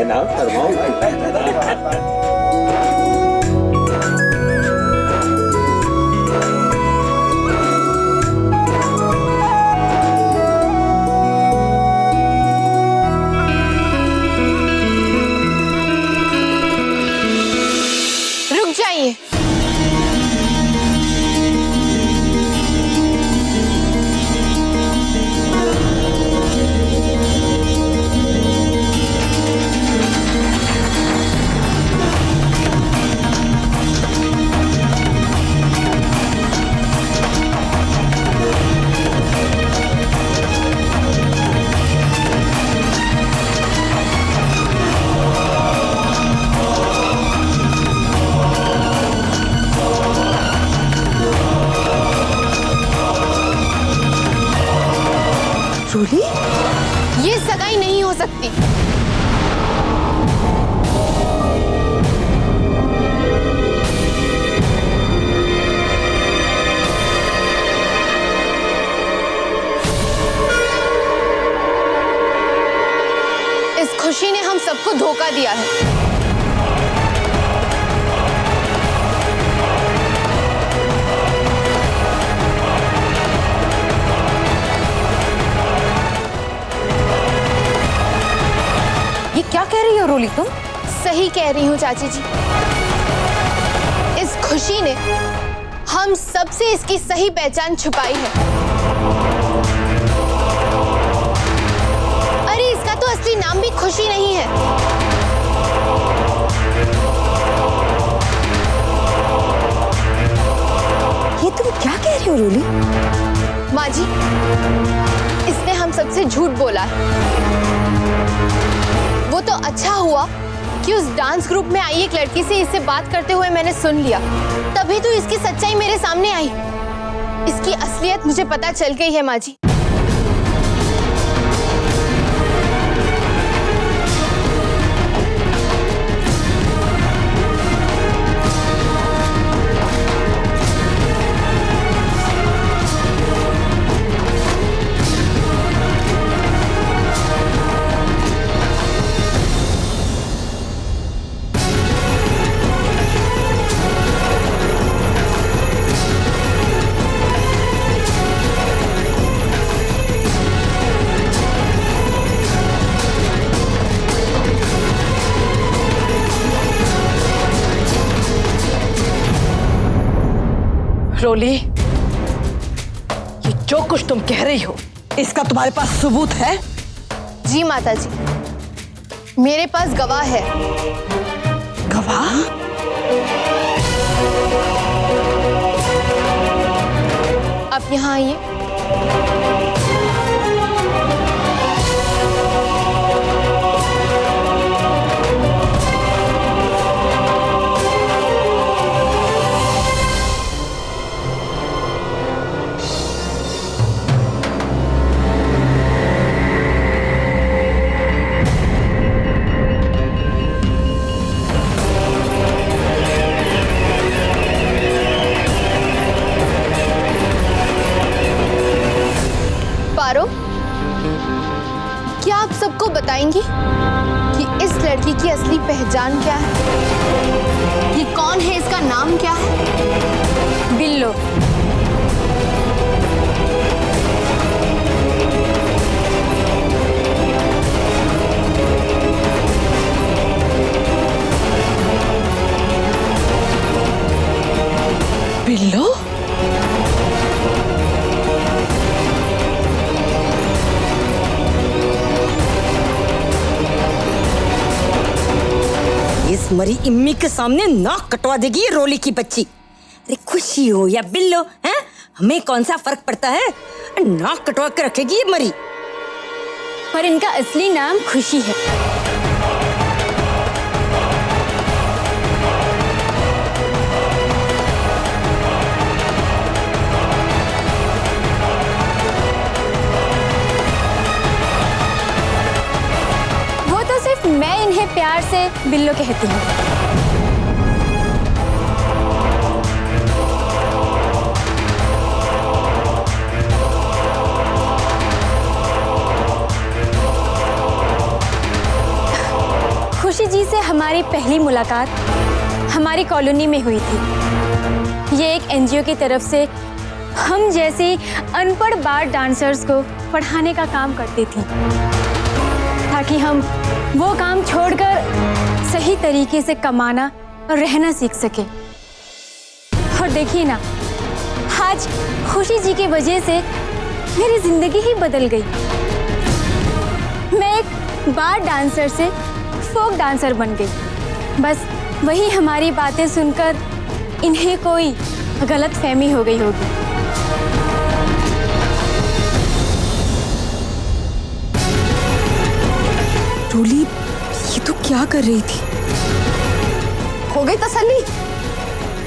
जनाब फरमाओ। रुक जाइए। रोली, ये सगाई नहीं हो सकती। इस खुशी ने हम सबको धोखा दिया है। ये क्या कह रही हो रोली तुम? सही कह रही हूँ चाची जी। इस खुशी ने हम सबसे इसकी सही पहचान छुपाई है। अरे इसका तो असली नाम भी खुशी नहीं है। ये तुम क्या कह रही हो रोली? माँ जी, इसने हम सबसे झूठ बोला है। वो तो अच्छा हुआ कि उस डांस ग्रुप में आई एक लड़की से इससे बात करते हुए मैंने सुन लिया, तभी तो इसकी सच्चाई मेरे सामने आई। इसकी असलियत मुझे पता चल गई है माँ जी। रोली, ये जो कुछ तुम कह रही हो, इसका तुम्हारे पास सबूत है? जी माता जी, मेरे पास गवाह है। गवाह? आप यहाँ आइए। पारो, क्या आप सबको बताएंगी कि इस लड़की की असली पहचान क्या है? ये कौन है, इसका नाम क्या है? बिल्लो। बिल्लो? इस मरी इम्मी के सामने नाक कटवा देगी ये रोली की बच्ची। अरे खुशी हो या बिल्लो, हैं? हमें कौन सा फर्क पड़ता है? नाक कटवा के रखेगी ये मरी। पर इनका असली नाम खुशी है। वो तो सिर्फ मैं इन्हें प्यार से बिल्लो कहती हूँ। खुशी जी से हमारी पहली मुलाकात हमारी कॉलोनी में हुई थी। ये एक एनजीओ की तरफ से हम जैसे अनपढ़ बार डांसर्स को पढ़ाने का काम करती थी, ताकि हम वो काम छोड़कर सही तरीके से कमाना और रहना सीख सके। और देखिए ना, आज खुशी जी की वजह से मेरी जिंदगी ही बदल गई। मैं एक बार डांसर से फोक डांसर बन गई। बस वही हमारी बातें सुनकर इन्हें कोई गलत फहमी हो गई होगी। रोली, ये तो क्या कर रही थी? हो गई तसल्ली?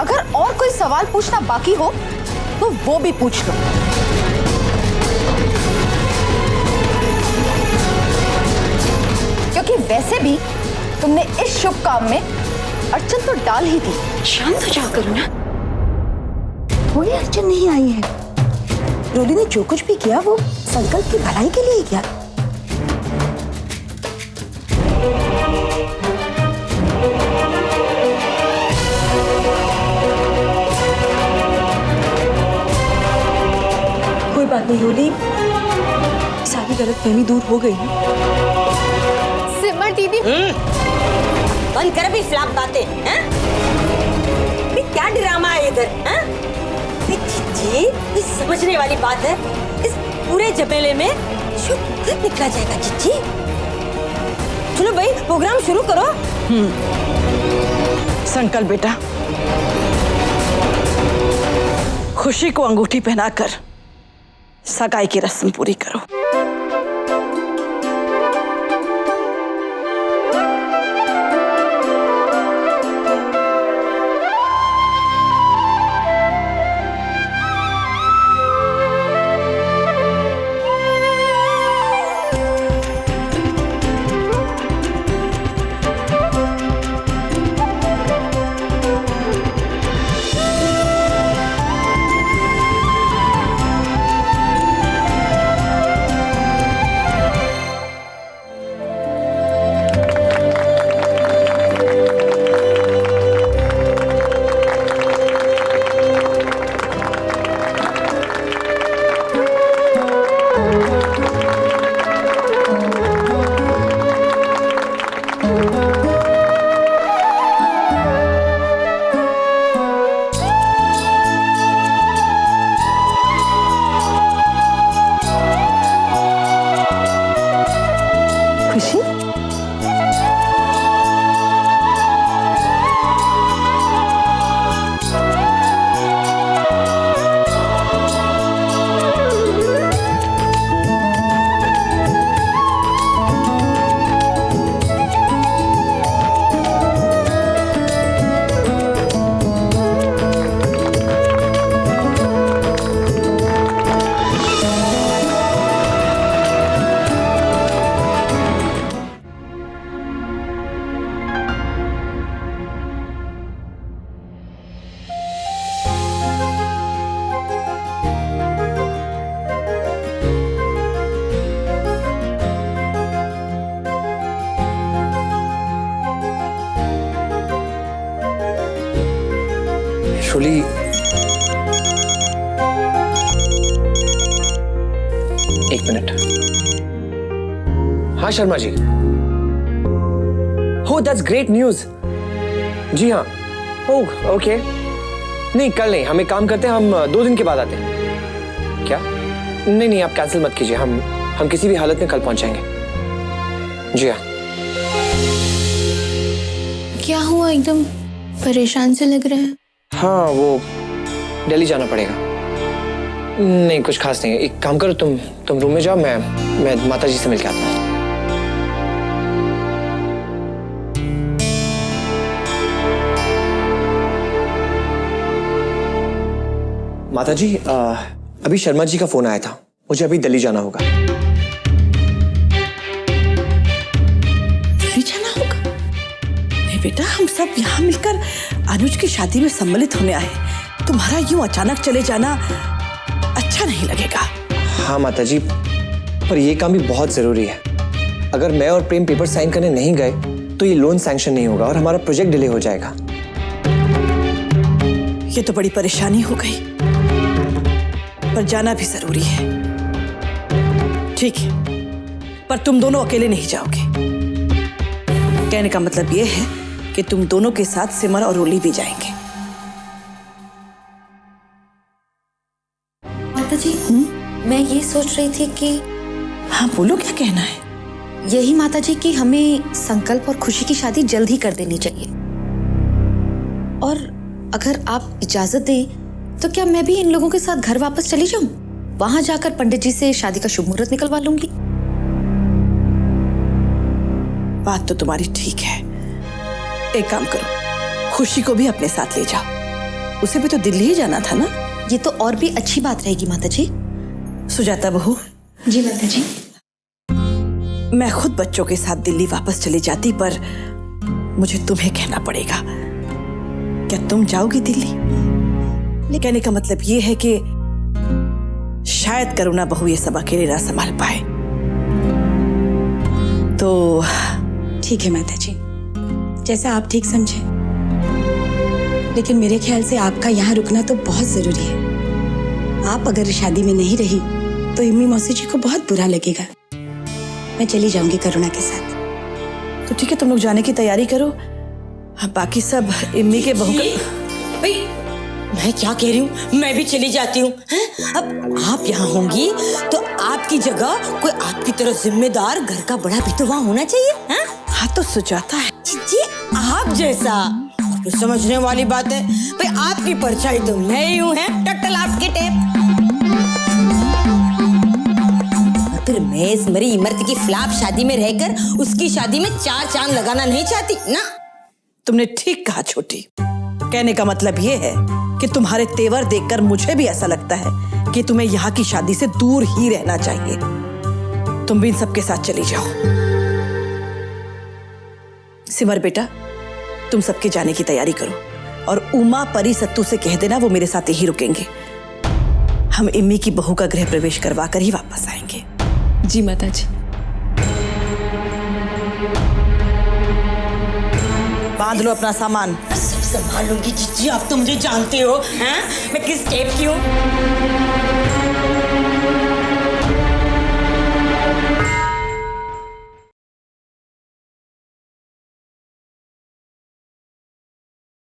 अगर और कोई सवाल पूछना बाकी हो तो वो भी पूछ लो। क्योंकि वैसे भी तुमने इस शुभ काम में अड़चन तो डाल ही दी। शांत हो जाओ करुणा, कोई अड़चन नहीं आई है। रोली ने जो कुछ भी किया वो संकल्प की भलाई के लिए किया। कोई बात नहीं रोली, सारी गलतफहमी दूर हो गई है। सिमर दीदी, बंद कर अभी फ्लॉप बातें, हैं? ये क्या ड्रामा है इधर, हैं? जी, ये समझने वाली बात है। इस पूरे झमेले में शुभ कब निकला जाएगा चिच्ची? चलो भाई, प्रोग्राम शुरू करो। संकल्प बेटा, खुशी को अंगूठी पहनाकर सगाई की रस्म पूरी करो। खुशी, रोली, एक मिनट। हाँ शर्मा जी। हो दैट्स ग्रेट न्यूज। जी हाँ। Oh okay. नहीं कल नहीं, हम एक काम करते हैं, हम 2 दिन के बाद आते हैं। क्या? नहीं नहीं, आप कैंसिल मत कीजिए, हम किसी भी हालत में कल पहुंच जाएंगे। जी हाँ। क्या हुआ? एकदम परेशान से लग रहे हैं। हाँ वो दिल्ली जाना पड़ेगा। नहीं कुछ खास नहीं है। एक काम करो, तुम रूम में जाओ, मैं माता जी से मिल के आता हूँ। माता जी, अभी शर्मा जी का फोन आया था, मुझे अभी दिल्ली जाना होगा। दिल्ली जाना होगा? नहीं बेटा, हम सब यहाँ मिलकर अनुज की शादी में सम्मिलित होने आए। तुम्हारा यूं अचानक चले जाना अच्छा नहीं लगेगा। हाँ माता जी, पर यह काम भी बहुत जरूरी है। अगर मैं और प्रेम पेपर साइन करने नहीं गए तो ये लोन सैंक्शन नहीं होगा और हमारा प्रोजेक्ट डिले हो जाएगा। ये तो बड़ी परेशानी हो गई, पर जाना भी जरूरी है। ठीक है, पर तुम दोनों अकेले नहीं जाओगे। कहने का मतलब ये है कि तुम दोनों के साथ सिमर और ओली भी जाएंगे। माता जी, मैं ये सोच रही थी कि हाँ बोलो, क्या कहना है? यही माता जी कि हमें संकल्प और खुशी की शादी जल्द ही कर देनी चाहिए। और अगर आप इजाजत दें तो क्या मैं भी इन लोगों के साथ घर वापस चली जाऊं? वहां जाकर पंडित जी से शादी का शुभ मुहूर्त निकलवा लूंगी। बात तो तुम्हारी ठीक है। एक काम करो, खुशी को भी अपने साथ ले जाओ। उसे भी तो दिल्ली ही जाना था ना। ये तो और भी अच्छी बात रहेगी माता जी। सुजाता बहू। जी माता जी। मैं खुद बच्चों के साथ दिल्ली वापस चली जाती, पर मुझे तुम्हें कहना पड़ेगा। क्या तुम जाओगी दिल्ली? कहने का मतलब ये है कि शायद करुणा बहू ये सब अकेले ना संभाल पाए। तो ठीक है माता जी, जैसा आप ठीक समझे। लेकिन मेरे ख्याल से आपका यहाँ रुकना तो बहुत जरूरी है। आप अगर शादी में नहीं रही तो इम्मी मौसी जी को बहुत बुरा लगेगा। मैं चली जाऊंगी करुणा के साथ। तो ठीक है, तुम लोग जाने की तैयारी करो। हाँ, बाकी सब इम्मी के बहू भाई, मैं क्या कह रही हूँ, मैं भी चली जाती हूँ। अब आप यहाँ होंगी तो आपकी जगह कोई आपकी तरह जिम्मेदार घर का बड़ा भी तो वहाँ होना चाहिए। हाँ तो सुजाता है जी, आप जैसा। और कुछ समझने वाली बात है भाई, आपकी परछाई तो मैं ही हूँ, है टट्टल आपके टेप। और फिर मैं इस मरी इमरत की फ्लॉप शादी में रहकर उसकी शादी में 4 चांद लगाना नहीं चाहती ना। तुमने ठीक कहा छोटी। कहने का मतलब ये है कि तुम्हारे तेवर देखकर मुझे भी ऐसा लगता है कि तुम्हें यहाँ की शादी से दूर ही रहना चाहिए। तुम भी इन सबके साथ चली जाओ। सिमर बेटा, तुम सबके जाने की तैयारी करो और उमा परी सत्तू से कह देना वो मेरे साथ ही रुकेंगे। हम इम्मी की बहू का गृह प्रवेश करवा कर ही वापस आएंगे। जी माता जी। बांध लो अपना सामान। सब संभाल लूंगी जीजी, आप तो मुझे जानते हो हैं मैं किस टाइप की हूँ।